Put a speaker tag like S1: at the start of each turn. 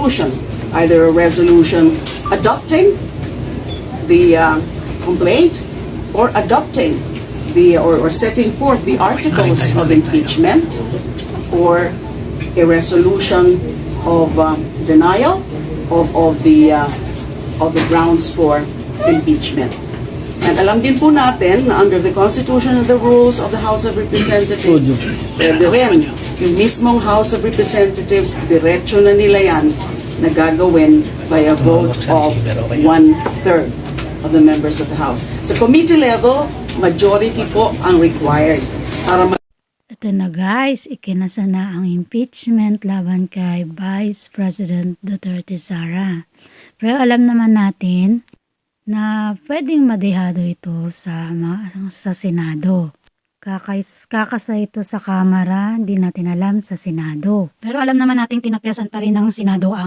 S1: resolution, either a resolution adopting the complaint or adopting or setting forth the articles of impeachment, or a resolution of denial of the grounds for impeachment. And alam din po natin na under the Constitution and the rules of the House of Representatives, pwede rin yung mismong House of Representatives, diretso na nila yan na gagawin by a vote of 1/3 of the members of the House. Sa committee level, majority po ang required para
S2: Ito na guys, ikinasa na ang impeachment laban kay Vice President Duterte Sara. Pero alam naman natin na pwedeng madehado ito sa Senado. Kakasa ito sa Kamara, hindi natin alam sa Senado. Pero alam naman natin tinapyasan pa rin ng Senado ang